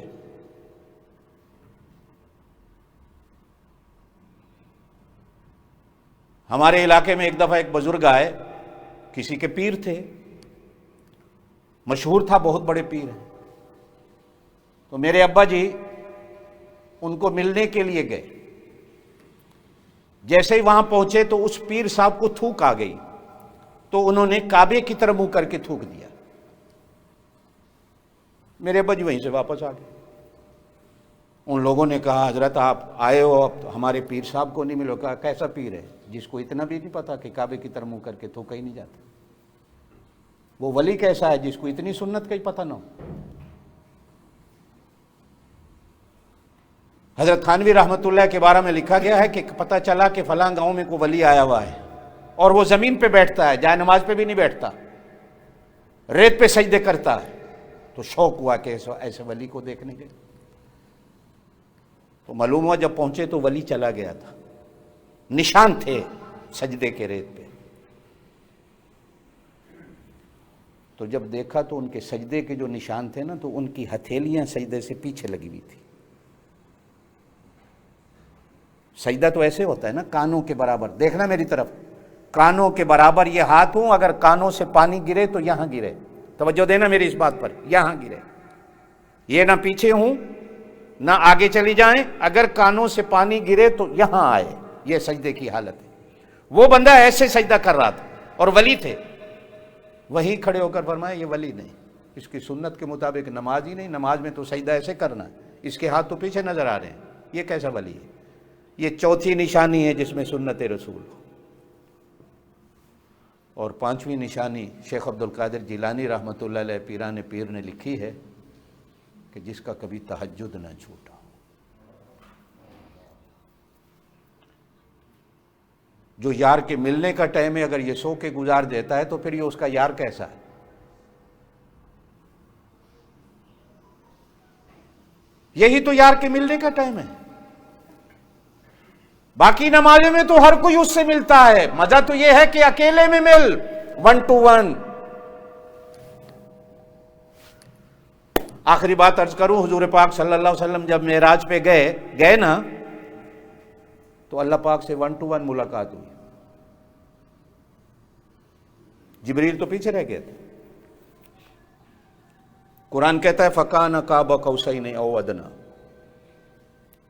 ہمارے علاقے میں ایک دفعہ ایک بزرگ آئے، کسی کے پیر تھے، مشہور تھا، بہت بڑے پیر ہیں۔ تو میرے ابا جی ان کو ملنے کے لیے گئے، جیسے ہی وہاں پہنچے تو اس پیر صاحب کو تھوک آ گئی، تو انہوں نے کعبے کی طرف منہ کر کے تھوک دیا۔ میرے ابا جی وہیں سے واپس آ گئے۔ ان لوگوں نے کہا حضرت آپ آئے ہو، اب ہمارے پیر صاحب کو نہیں ملو۔ کہا کیسا پیر ہے جس کو اتنا بھی نہیں پتا کہ کعبے کی طرف منہ کر کے تھوکا ہی نہیں جاتا؟ وہ ولی کیسا ہے جس کو اتنی سنت کا ہی پتہ نہ ہو؟ حضرت تھانوی رحمۃ اللہ کے بارے میں لکھا گیا ہے کہ پتہ چلا کہ فلاں گاؤں میں کوئی ولی آیا ہوا ہے، اور وہ زمین پہ بیٹھتا ہے، جائے نماز پہ بھی نہیں بیٹھتا، ریت پہ سجدے کرتا ہے۔ تو شوق ہوا کہ ایسے ولی کو دیکھنے کے، تو معلوم ہوا جب پہنچے تو ولی چلا گیا تھا، نشان تھے سجدے کے ریت پہ۔ تو جب دیکھا تو ان کے سجدے کے جو نشان تھے نا، تو ان کی ہتھیلیاں سجدے سے پیچھے لگی ہوئی تھی۔ سجدہ تو ایسے ہوتا ہے نا، کانوں کے برابر، دیکھنا میری طرف، کانوں کے برابر یہ ہاتھ ہوں، اگر کانوں سے پانی گرے تو یہاں گرے، توجہ دینا میری اس بات پر، یہاں گرے، یہ نہ پیچھے ہوں نہ آگے چلی جائیں، اگر کانوں سے پانی گرے تو یہاں آئے، یہ سجدے کی حالت ہے۔ وہ بندہ ایسے سجدہ کر رہا تھا اور ولی تھے۔ وہیں کھڑے ہو کر فرمایا یہ ولی نہیں، اس کی سنت کے مطابق نماز ہی نہیں، نماز میں تو سجدہ ایسے کرنا ہے، اس کے ہاتھ تو پیچھے نظر آ رہے ہیں، یہ کیسا ولی ہے؟ یہ چوتھی نشانی ہے جس میں سنت رسول ہو۔ اور پانچویں نشانی شیخ عبد القادر جیلانی رحمۃ اللہ علیہ پیران پیر نے لکھی ہے کہ جس کا کبھی تہجد نہ چھوٹا۔ جو یار کے ملنے کا ٹائم ہے اگر یہ سو کے گزار دیتا ہے تو پھر یہ اس کا یار کیسا ہے؟ یہی تو یار کے ملنے کا ٹائم ہے۔ باقی نمازوں میں تو ہر کوئی اس سے ملتا ہے، مزہ تو یہ ہے کہ اکیلے میں مل، 1 to 1۔ آخری بات عرض کروں، حضور پاک صلی اللہ علیہ وسلم جب معراج پہ گئے نا تو اللہ پاک سے 1 to 1 ملاقات ہوئی۔ جبریل تو پیچھے رہ گئے تھے۔ قرآن کہتا ہے فَكَانَ قَابَ قَوْسَيْنِ أَوْ أَدْنَىٰ،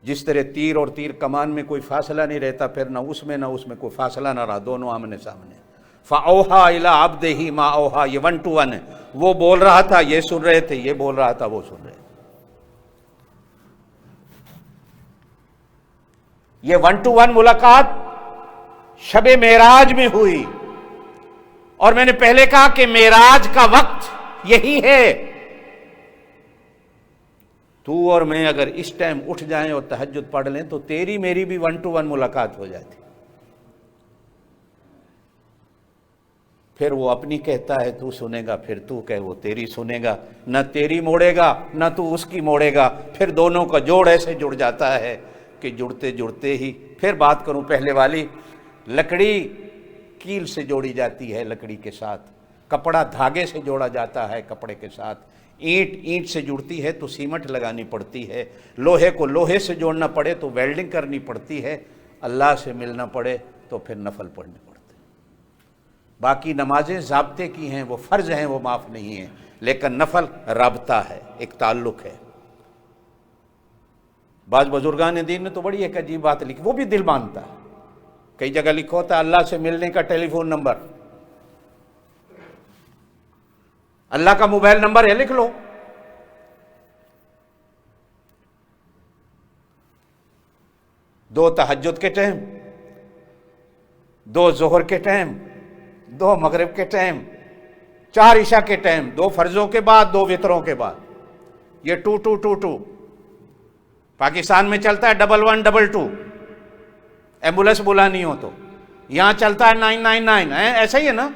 جس طرح تیر اور تیر کمان میں کوئی فاصلہ نہیں رہتا، پھر نہ اس میں کوئی فاصلہ نہ رہا، دونوں آمنے سامنے۔ فَأَوْحَىٰ إِلَىٰ عَبْدِهِ مَا أَوْحَىٰ، یہ 1 to 1 ہے، وہ بول رہا تھا یہ سن رہے تھے، یہ بول رہا تھا وہ سن رہے تھے۔ یہ 1 to 1 ملاقات شب معراج میں ہوئی، اور میں نے پہلے کہا کہ معراج کا وقت یہی ہے۔ تو اور میں اگر اس ٹائم اٹھ جائیں اور تہجد پڑھ لیں تو تیری میری بھی 1 to 1 ملاقات ہو جاتی۔ پھر وہ اپنی کہتا ہے تو سنے گا، پھر تو کہ وہ تیری سنے گا، نہ تیری موڑے گا نہ تو اس کی موڑے گا، پھر دونوں کا جوڑ ایسے جڑ جاتا ہے کہ جڑتے جڑتے ہی پھر بات کروں پہلے والی، لکڑی کیل سے جوڑی جاتی ہے لکڑی کے ساتھ، کپڑا دھاگے سے جوڑا جاتا ہے کپڑے کے ساتھ، اینٹ سے جڑتی ہے تو سیمنٹ لگانی پڑتی ہے، لوہے کو لوہے سے جوڑنا پڑے تو ویلڈنگ کرنی پڑتی ہے، اللہ سے ملنا پڑے تو پھر نفل پڑھنے پڑتے۔ باقی نمازیں ضابطے کی ہیں، وہ فرض ہیں، وہ معاف نہیں ہیں، لیکن نفل رابطہ ہے، ایک تعلق ہے۔ بعض بزرگان دین نے تو بڑی ایک عجیب بات لکھی، وہ بھی دل مانتا ہے، کئی جگہ لکھا ہوتا ہے اللہ سے ملنے کا ٹیلی فون نمبر، اللہ کا موبائل نمبر ہے لکھ لو۔ دو تہجد کے ٹائم، 2 ظہر کے ٹائم، 2 مغرب کے ٹائم، 4 عشاء کے ٹائم، 2 فرضوں کے بعد، 2 وطروں کے بعد، یہ 2222 پاکستان میں چلتا ہے 1122، ایمبولینس بلانی ہو تو یہاں چلتا ہے 999، ایسا ہی ہے نا۔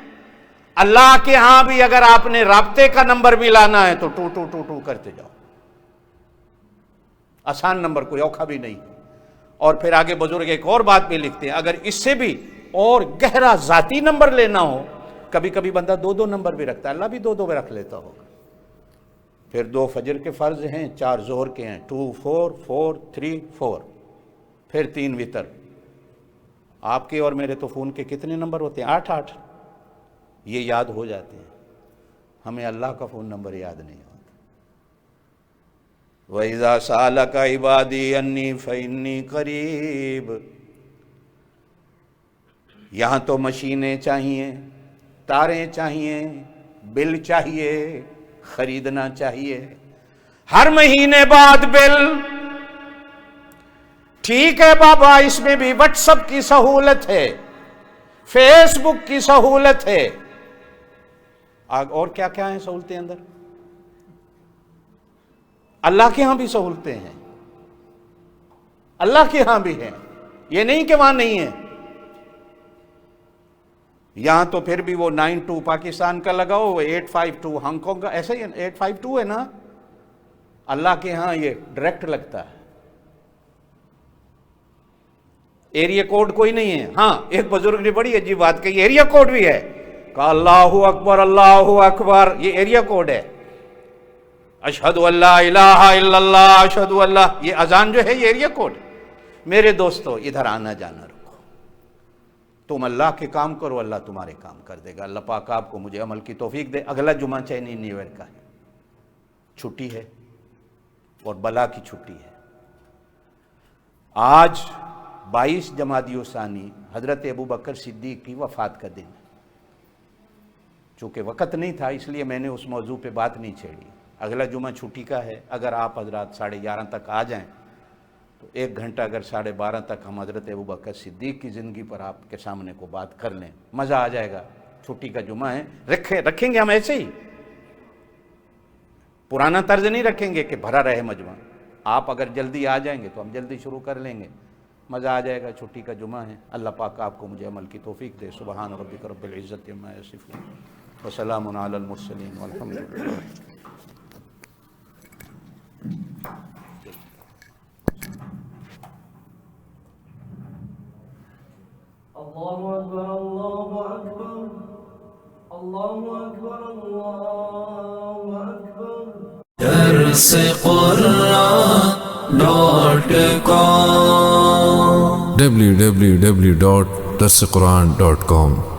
اللہ کے ہاں بھی اگر آپ نے رابطے کا نمبر بھی لانا ہے تو 2222 کرتے جاؤ، آسان نمبر، کوئی اوکھا بھی نہیں۔ اور پھر آگے بزرگ ایک اور بات بھی لکھتے ہیں، اگر اس سے بھی اور گہرا ذاتی نمبر لینا ہو، کبھی کبھی بندہ 2 نمبر بھی رکھتا ہے، اللہ بھی 2 بھی رکھ لیتا ہوگا۔ پھر 2 فجر کے فرض ہیں، 4 ظہر کے ہیں، 2 4 4 3 4، پھر 3 وتر۔ آپ کے اور میرے تو فون کے کتنے نمبر ہوتے ہیں؟ 8 یہ یاد ہو جاتے ہیں، ہمیں اللہ کا فون نمبر یاد نہیں ہوتا۔ وَإِذَا سَأَلَكَ عِبَادِي أَنِّي فَإِنِّي قَرِيبٌ، یہاں تو مشینیں چاہیے، تاریں چاہیے، بل چاہیے، خریدنا چاہیے، ہر مہینے بعد بل۔ ٹھیک ہے بابا، اس میں بھی واٹس ایپ کی سہولت ہے، فیس بک کی سہولت ہے، اور کیا کیا ہیں سہولتیں اندر؟ اللہ کے ہاں بھی سہولتیں ہیں، اللہ کے ہاں بھی ہیں، یہ نہیں کہ وہاں نہیں ہے۔ یہاں تو پھر بھی وہ 92 پاکستان کا لگاؤ، 852 ہانگ کانگ کا، ایسا ہی 852 ہے نا۔ اللہ کے ہاں یہ ڈائریکٹ لگتا ہے، ایریا کوڈ کوئی نہیں ہے۔ ہاں ایک بزرگ نے بڑی عجیب بات کہی، ایریا کوڈ بھی ہے، کہا اللہ اکبر اللہ اکبر، یہ ایریا کوڈ ہے۔ اشہد ان لا الہ الا اللہ، اشہد اللہ، یہ اذان جو ہے یہ ایریا کوڈ۔ میرے دوستو ادھر آنا جانا رکھو، تم اللہ کے کام کرو، اللہ تمہارے کام کر دے گا۔ اللہ پاک آپ کو مجھے عمل کی توفیق دے۔ اگلا جمعہ چینی نیو ایئر کا ہے، چھٹی ہے اور بلا کی چھٹی ہے۔ آج 22 جمادی الثانی حضرت ابو بکر صدیق کی وفات کا دن، چونکہ وقت نہیں تھا اس لیے میں نے اس موضوع پہ بات نہیں چھیڑی. اگلا جمعہ چھٹی کا ہے, اگر آپ حضرات 11:30 تک آ جائیں تو 1 گھنٹہ اگر 12:30 تک ہم حضرت ابوبکر صدیق کی زندگی پر آپ کے سامنے کو بات کر لیں, مزہ آ جائے گا. چھٹی کا جمعہ ہے, رکھیں گے ہم ایسے ہی, پرانا طرز نہیں رکھیں گے کہ بھرا رہے مجمع. آپ اگر جلدی آ جائیں گے تو ہم جلدی شروع کر لیں گے, مزہ آ جائے گا. چھٹی کا جمعہ ہے. اللہ پاک آپ کو مجھے عمل کی توفیق دے. سبحان ربک رب العزت عما یصفون وسلام علی المرسلین والحمد للہ.
اللہ اکبر اللہ اکبر اللہ اکبر اللہ اکبر. درس قرآن .com
www.darsequran.com